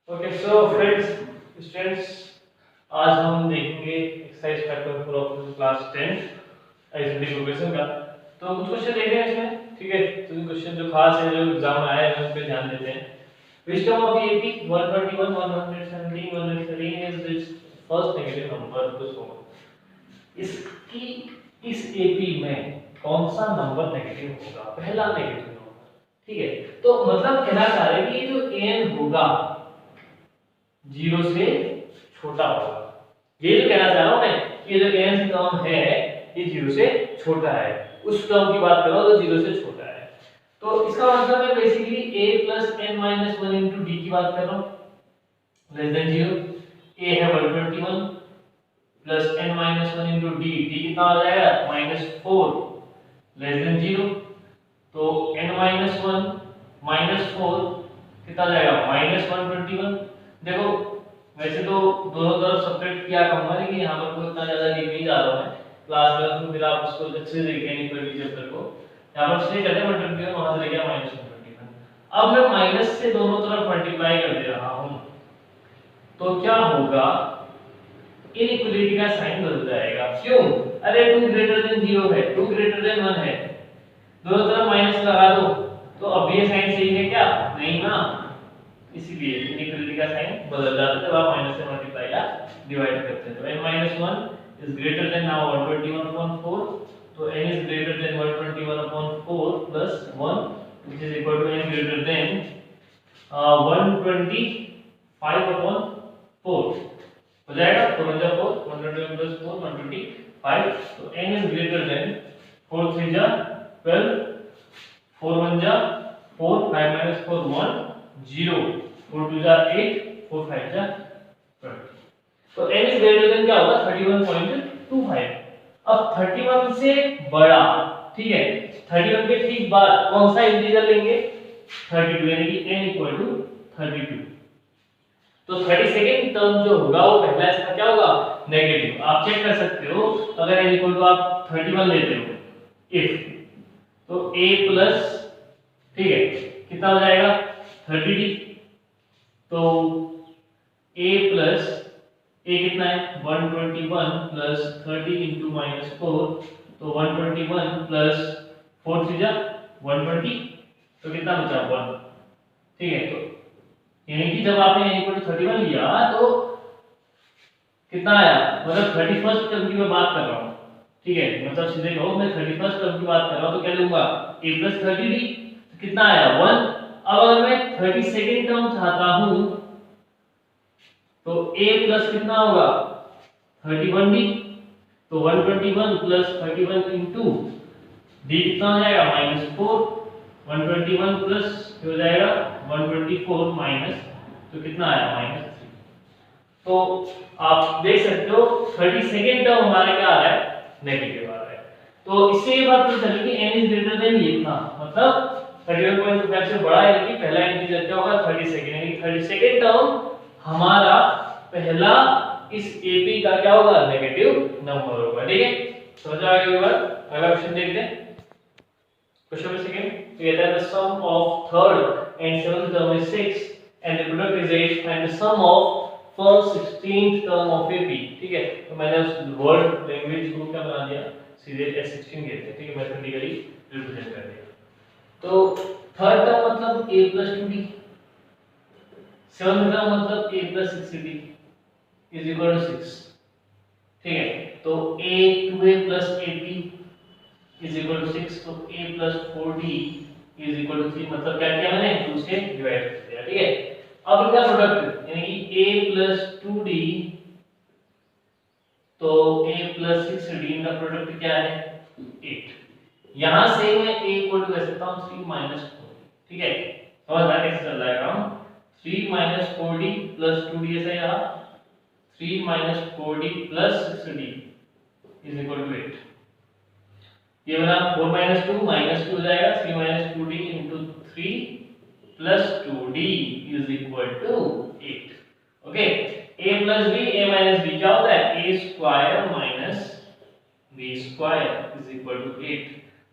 Okay so friends students, आज हम देखेंगे exercise factor four of class 10 identity progression का। तो कुछ क्वेश्चन देख रहे हैं इसमें, ठीक है। तो ये क्वेश्चन जो खास है, जो एग्जाम में आए हैं उस पे ध्यान देते हैं। Wisdom of the AP 121 117 113 is this first negative number to so. इसकी इस एपी में कौन सा नंबर नेगेटिव होगा? पहला नेगेटिव नंबर, ठीक है। तो मतलब कहना चाह रहे हैं कि ये जो n होगा जीरो से छोटा होगा। ये जो कहना चाह रहा हूं मैं कि ये जो nth टर्म है ये जीरो से छोटा है, उस टर्म की बात कर रहा हूं जो जीरो से छोटा है। तो इसका मतलब है basically a plus n minus 1 into D की बात कर रहा हूं, लेस देन जीरो। a है 121 plus n minus 1 into D, D कितना हो जाएगा -4 लेस देन जीरो। तो n माइनस 1 माइनस 4 कितना हो जाएगा -121। देखो वैसे तो दोनों तरफ सब्ट्रैक्ट किया कहूंगा, लेकिन यहाँ पर कोई इतना ज्यादा लिख नहीं जा रहा हूं मैं क्लास में, तो फिर आप उसको अच्छे से देखेंगे कोई चैप्टर को। यहाँ पर से कहते हैं 121 वहां से लेके -121। अब मैं माइनस से दोनों तरफ मल्टीप्लाई कर दे रहा हूं, तो क्या होगा, इनइक्वालिटी का साइन बदल जाएगा। क्यों? अरे 2 ग्रेटर देन 0 है, 2 ग्रेटर देन 1 है, दोनों तरफ माइनस लगा दो, तो अब ये साइन सही है क्या? नहीं ना, इसीलिए इनइक्वालिटी का साइन बदल जाता है जब आप माइनस से मल्टीप्लाई या डिवाइड करते हैं। तो n - 1 is greater than now 121/4, तो n is greater than 121/4 plus 1 which is equal to n greater than 125/4 हो जाएगा। 4 1 4, 121 प्लस 4 125। तो n इज ग्रेटर देन 4 3 12, 4 1 4, 5 - 4 1 0, 4 2 8, 4 5 20। तो n इज ग्रेटर देन क्या होगा 31.25। अब 31 से बड़ा, ठीक है, 31 के ठीक बाद कौन सा इंटीजर लेंगे? 32, यानी कि n इक्वल टू 32। तो 32nd टर्म जो होगा वो पहला इसका क्या होगा? नेगेटिव। आप चेक कर सकते हो, अगर n इक्वल टू आप 31 लेते हो इफ, तो a प्लस, ठीक है, कितना हो जाएगा 30d। तो a प्लस a कितना है 121 प्लस 30 इंटू -4, तो 121 प्लस 4 3 120, तो कितना बचा 1, ठीक है। तो यानी कि जब आपने इक्वल टू 31 लिया तो कितना आया, मतलब 31st टर्म की मैं बात कर रहा हूँ, ठीक है। मतलब सीधे कहो मैं 31st टर्म की बात कर रहा हूँ, तो क्या लूंगा a प्लस 30d, तो कितना आया 1। अब अगर मैं 32nd टर्म चाहता हूँ तो a प्लस कितना होगा 31d, तो 121 प्लस 31 इंटू d कितना हो जाएगा -4, 121 प्लस हो जाएगा 124 माइनस, तो कितना आया -3। तो आप देख सकते हो 32nd टर्म हमारा क्या आ रहा है? नेगेटिव आ रहा है। तो इससे ये बात पता चली कि n इज ग्रेटर देन ये था, मतलब 31.5 से बड़ा है, कि पहला इंटीजर क्या होगा 32nd, यानी 32nd टर्म हमारा पहला इस AP का क्या होगा? नेगेटिव नंबर होगा, ठीक है। समझ आ गई बात? अगला क्वेश्चन देखते हैं। क्वेश्चन नंबर सेकंड, तो कहता है the sum of third and seventh term is 6 and the product is 8 and the sum of first 16th term of AP, ठीक है। तो मैंने उस वर्ड लैंग्वेज को क्या बना दिया, सीधे S16 कहते हैं, ठीक है, मैथमेटिकली रिप्रेजेंट कर दिया। तो थर्ड टर्म मतलब a + 2d, सेवंथ टर्म मतलब a + 6d is equal to 6, ठीक है। तो a 2a + AP is equal to 6, तो a + 4d is equal to 3, मतलब क्या किया मैंने 2 से डिवाइड कर दिया, ठीक है। अब इनका प्रोडक्ट यानी कि a + 2d, तो a + 6d इनका प्रोडक्ट क्या है 8। यहां से मैं a इक्वल टू कह सकता हूं 3 - 4, ठीक है। समझ आ कैसे चल रहा है काम? 3 - 4d + 2d ऐसा यहाँ 3 - 4d + 6d is equal to 8। ये बना 4 - 2 -2 हो जाएगा, 3 - 2d into 3 plus 2d is equal to 8। Okay, a plus b, a minus b क्या होता है? a square minus b square is equal to 8।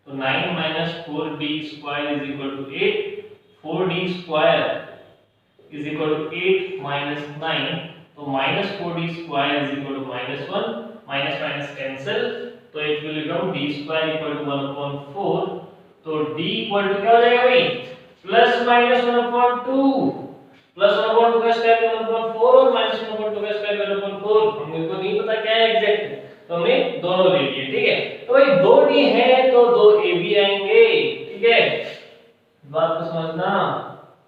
तो 9 - 4d square is equal to 8, 4d square is equal to 8 minus 9, तो minus 4d square is equal to minus 1, minus minus cancel, तो it will become d square equal to 1/4, तो d equal to क्या हो जाएगा भाई, plus minus 1/2, plus 1/2 का square 1/4 और minus 1/2 का स्क्वायर 1/4, हमको नहीं पता क्या है एग्जैक्ट, तो हमने दोनों ले लिए, ठीक है। तो भाई 2d है तो 2ab आएंगे, ठीक है, बात को समझना,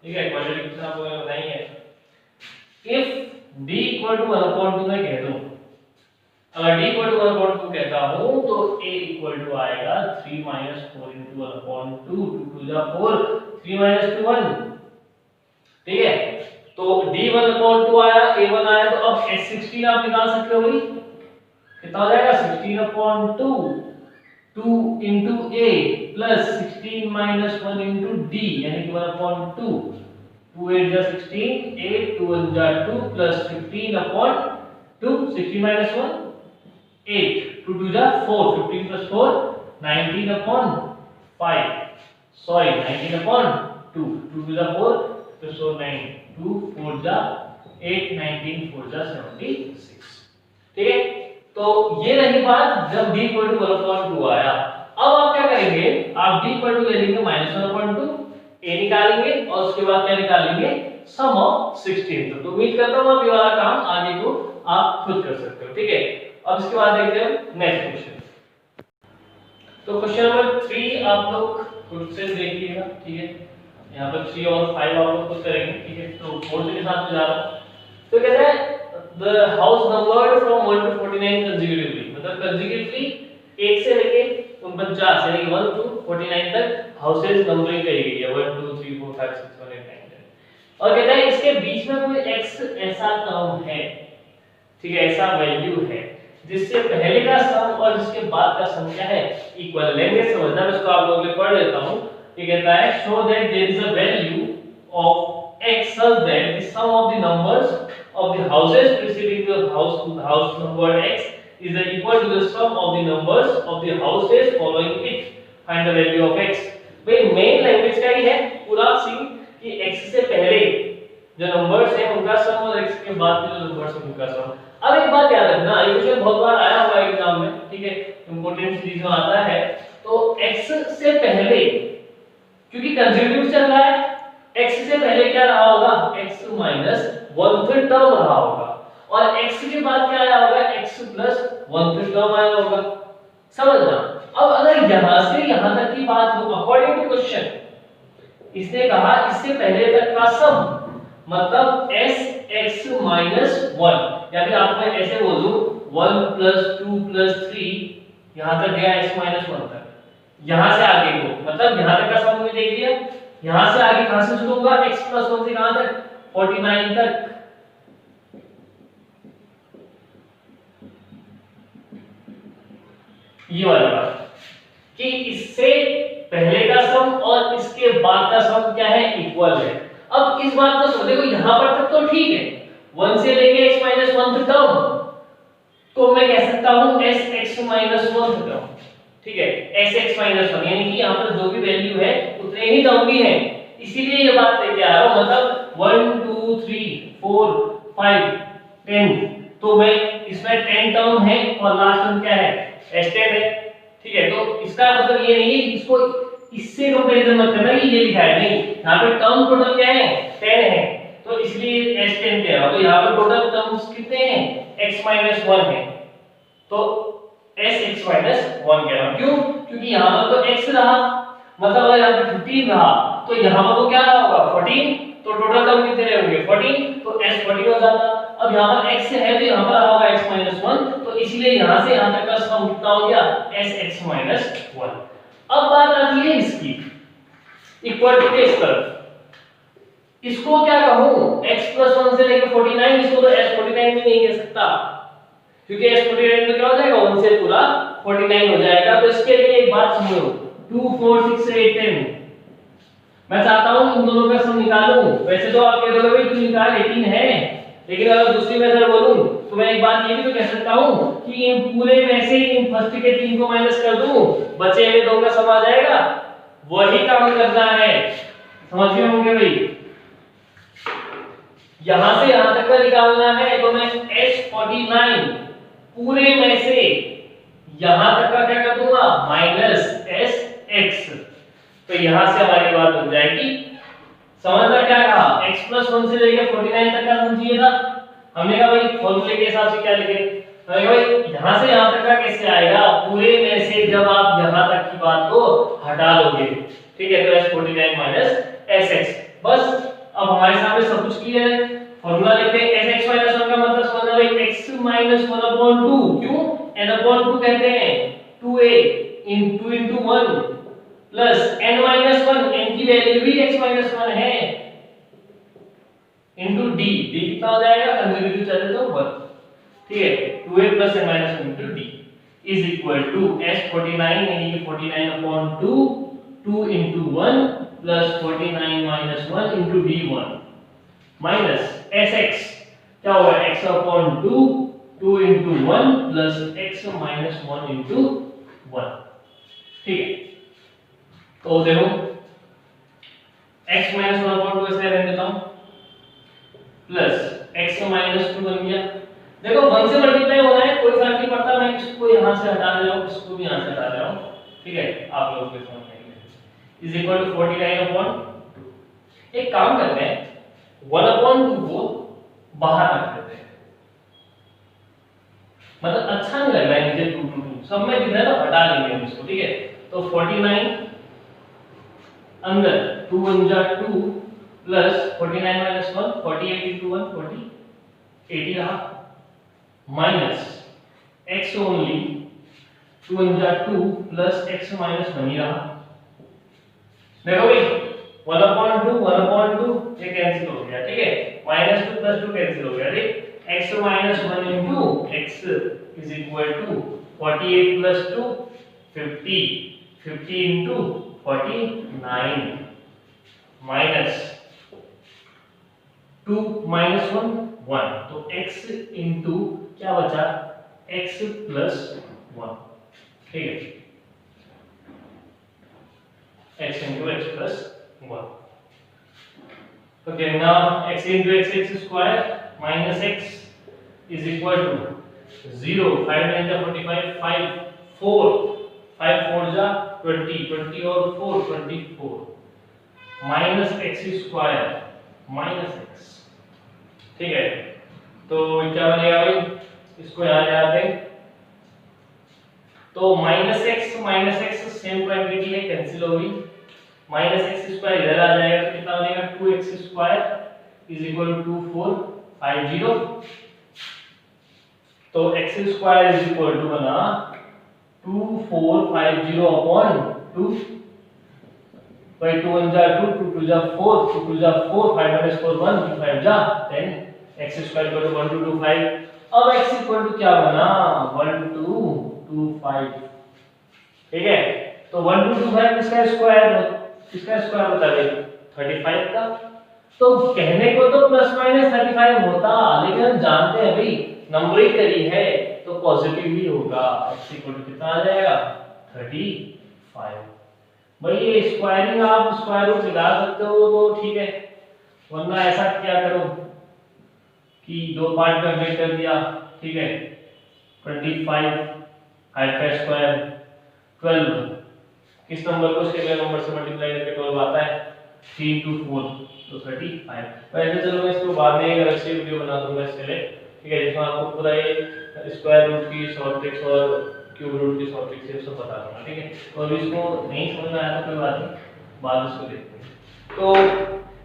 ठीक है। क्वाड्रेटिक इक्वेशन आपको मैं बताएंगे। इफ d इक्वल टू 1/2 मैं कह दूं, अगर d इक्वल टू 1/2 कहता हूं तो a इक्वल टू आएगा 3 minus 4 into 1/2, 2 to the 4, 3 minus 2 1, ठीक है। तो d 1/2 आया, a 1 आया, तो अब s16 आप निकाल सकते हो भाई, कितना हो जाएगा 16/2, 2 into a plus 16 minus 1 into d, यानी कि 1/2, 2 8 जा 16, 8 2 1 जा 2 plus 15/2, 16 minus 1 8, 2 2 जा 4, 15 plus 4 19/5, sorry 19/2, 2 2 जा 4 plus 4 9, 2 4 जा 8, 19 4 जा 76, ठीक है। तो ये रही बात जब d इक्वल टू 1/2 आया। अब आप क्या करेंगे, आप d इक्वल टू ले लेंगे -1/2, a निकालेंगे और उसके बाद क्या निकालेंगे, सम ऑफ 16। तो उम्मीद करता हूं अब ये वाला काम आगे को आप खुद कर सकते हो, ठीक है। अब इसके बाद देखते हैं नेक्स्ट क्वेश्चन। तो क्वेश्चन नंबर 3 आप लोग खुद से देखिएगा, ठीक है। यहाँ पर 3 और 5 आप लोग खुद करेंगे, ठीक है। तो 4 के साथ जा रहा हूं, तो कहता है the house numbered from 1 to 49 consecutively, मतलब consecutively 1 से लेके 49 यानी 1 to 49 तक हाउसेस नंबरिंग करी गई है, 1 2 3 4 5 6 7 8 9 10, और कहता है इसके बीच में कोई x ऐसा टर्म है, ठीक है, ऐसा वैल्यू है जिससे पहले का सम और जिसके बाद का सम क्या है, इक्वल। लेंगे समझना, मैं इसको आप लोगों के लिए पढ़ लेता हूं। ये कहता है show that there is a value of x such that the sum of the numbers of the houses preceding the house number x is equal to the sum of the numbers of the houses following it. Find the value of x. भाई main language का ही है पूरा scene कि x से पहले जो numbers हैं उनका सम और x के बाद के जो नंबर्स हैं उनका सम। अब एक बात याद रखना, ये क्वेश्चन बहुत बार आया हुआ है एग्जाम में, ठीक है, इंपॉर्टेंट सीरीज में आता है। तो x से पहले क्योंकि कंसेक्यूटिव चल रहा है, x से पहले क्या रहा होगा, x माइनस 1/3 टर्म रहा होगा, और x के बाद क्या आया होगा, x प्लस 1/3 टर्म आया होगा, समझना। अब अगर यहां से यहां तक की बात हो, अकॉर्डिंग टू क्वेश्चन इसने कहा इससे पहले तक का सम, मतलब sx माइनस 1, या फिर आपको मैं ऐसे बोलूं 1 प्लस 2 प्लस 3, यहां तक गया x माइनस 1 तक, यहां से आगे को, मतलब यहां तक का सम हमने देख लिया, यहां से आगे कहां से शुरू होगा, x प्लस 1 से कहां तक, 49 तक। ये वाली बात कि इससे पहले का सम और इसके बाद का सम क्या है, इक्वल है। अब इस बात को समझो, देखो यहां पर तक तो ठीक है, 1 से लेके x माइनस 1 तक टर्म, तो मैं कह सकता हूं sx माइनस 1 टर्म, ठीक है, sx माइनस 1, यानी कि यहां पर जो भी वैल्यू है उतने ही टर्म भी हैं, इसीलिए ये बात लेके आ रहा हूं, मतलब 1 2 3 4 5 10, तो मैं इसमें 10 टर्म है और लास्ट टर्म क्या है, s10 है, ठीक है। तो इसका मतलब ये नहीं है इसको इससे कंपैरिजन मत करना कि ये लिखा है, नहीं, यहां पे टर्म टोटल क्या है, 10 है, तो इसलिए s10 कह रहा हूं। तो यहां पर टोटल टर्म्स कितने हैं, x माइनस 1 है, तो sx माइनस 1 कह रहा हूं। क्यों, क्योंकि यहां पर तो x रहा, मतलब अगर यहां पर 15 रहा तो यहां पर तो क्या रहा होगा 14, तो टोटल टर्म कितने रहेंगे 14, तो s 14 हो जाता। अब यहां पर x है तो यहां पर रहा होगा x माइनस 1, तो इसलिए यहां से यहां तक का सम कितना हो गया, sx माइनस 1। अब बात आती है इसकी इक्वल टू के इस तरफ, इसको क्या कहूं, x प्लस 1 से लेकर 49, इसको तो s 49 भी नहीं कह सकता, क्योंकि s 49 में क्या हो जाएगा, 1 से पूरा 49 हो जाएगा। तो इसके लिए एक बात समझो, 2 4 6 8 10, मैं चाहता हूं इन दोनों का सम निकालूं। वैसे तो आप कह दोगे भाई तू निकाल 18 है, लेकिन अगर दूसरी मेथड बोलूं तो मैं एक बात ये भी तो कह सकता हूं कि इन पूरे में से इन फर्स्ट के 3 को माइनस कर दूं, बचे हुए 2 का सम आ जाएगा, वही काम करना है, समझ गए होंगे भाई। यहां से यहां तक का निकालना है तो मैं S49 पूरे में से यहां तक का क्या कर दूंगा माइनस SX। तो यहां से हमारी बात बन जाएगी, समझना क्या कहा, x + 1 से लेके 49 तक का समझिए था। हमने कहा भाई फॉर्मूले के हिसाब से क्या लिखे, हमने कहा भाई यहां से यहां तक का कैसे आएगा, पूरे में से जब आप यहां तक की बात को हटा लोगे, ठीक है, तो S49 माइनस SX। बस अब हमारे सामने सब कुछ क्लियर है, फॉर्मूला लिखते हैं SX - 1 का मतलब समझना भाई x - 1/2, क्यों n/2 कहते हैं 2a इन 2 * 1 प्लस n - 1, n की वैल्यू भी x - 1 है, इनटू d, d कितना हो जाएगा कंजर्वेटिव चले तो 1, ठीक है, 2a + n - 1 into d is equal to S49 यानी कि 49/2 2 * 1 plus 49 - 1 into d1 minus SX क्या होगा x/2 2 * 1 प्लस x - 1 इनटू 1, ठीक है। तो देखो x - 1/2 ऐसे रहने देता हूं प्लस x - 2 बन गया। देखो 1 से मल्टीप्लाई होना है, कोई फर्क नहीं पड़ता, मैं इसको यहां से हटा दे रहा हूं, इसको भी यहां से हटा दे रहा हूं, ठीक है, आप लोगों को समझ में आएगा। Is equal to 49/2। एक काम करते हैं 1/2 को बाहर रख देते हैं, मतलब अच्छा नहीं लग रहा है नीचे 2 2 2 सब में दिख रहा है, तो हटा लेंगे हम इसको, ठीक है। तो 49 अंदर 2 1 जा 2 प्लस 49 - 1 48 * 1 40 80 रहा माइनस x ओनली 2 1 जा 2 प्लस x - 1 ही रहा। देखो भाई 1/2 ये कैंसिल हो गया, ठीक है, -2 + 2 कैंसिल हो गया, ठीक, x - 1 into x is equal to 48 + 2 50 50 into 49 minus 2 - 1 1, तो x इनटू क्या बचा x + 1, ठीक है, x into x plus 1. Okay, now x into x square minus x is equal to 0. 5 9 जा 45, 5 4 5 4 जा 20, 20 और 4 24 minus x square minus x, ठीक है। तो क्या बनेगा भाई, इसको यहाँ ले आते हैं, तो -x सेम क्वांटिटी है, कैंसिल होगी, -x स्क्वायर इधर आ जाएगा तो कितना बनेगा 2x square is equal to 2450, तो x square is equal to बना 2450 अपॉन 2, भाई 2 1 जा 2 2 2 जा 4 2 2 जा 4 5 - 4 1 2 5 जा 10, x स्क्वायर इक्वल टू 1225। अब x इक्वल टू क्या बना 1225, ठीक है, तो 1225 किसका स्क्वायर, किसका स्क्वायर होता है 35 का। तो कहने को तो ±35 होता, लेकिन हम जानते हैं भाई नंबरिंग करी है तो पॉजिटिव ही होगा, x इक्वल टू कितना आ जाएगा 35। भाई ये स्क्वायरिंग आप स्क्वायर रूट निकाल सकते हो तो ठीक है, वरना ऐसा क्या करो कि 2 पार्ट में ब्रेक कर दिया, ठीक है, 25 हाइट का स्क्वायर 12 किस नंबर को स्केलर नंबर से मल्टीप्लाई करके 12 आता है 3 * 4 तो 35। वैसे चलो मैं इसको बाद में एक अलग से वीडियो बना दूंगा इसके लिए, ठीक है, जिसमें आपको पूरा ये स्क्वायर रूट की शॉर्ट ट्रिक्स और क्यूब रूट की शॉर्ट ट्रिक्स ये सब बता दूंगा, ठीक है। तो अभी इसको नहीं समझ में आया तो कोई बात नहीं, बाद में इसको देखते हैं। तो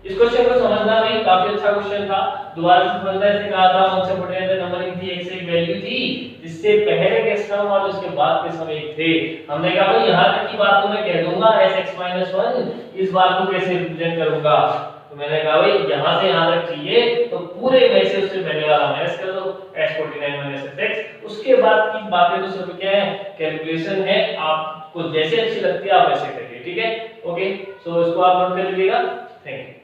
इस क्वेश्चन को समझना भी काफी अच्छा क्वेश्चन था, दोबारा से समझना, इसने कहा था हमसे पढ़े नंबरिंग थी, एक से एक वैल्यू थी, जिससे पहले के सम और उसके बाद के सम एक थे। हमने कहा भाई यहां तक की बात तो मैं कह दूंगा sx - 1, इस बात को कैसे रिप्रेजेंट करूंगा, तो मैंने कहा भाई यहां से यहां तक चाहिए तो पूरे में से उससे पहले वाला माइनस कर दो s49 - sx, उसके बाद की बातें तो सब क्या है कैलकुलेशन है, आपको जैसे अच्छी लगती है आप वैसे करिए, ठीक है। ओके, सो इसको आप नोट कर लीजिएगा, थैंक यू।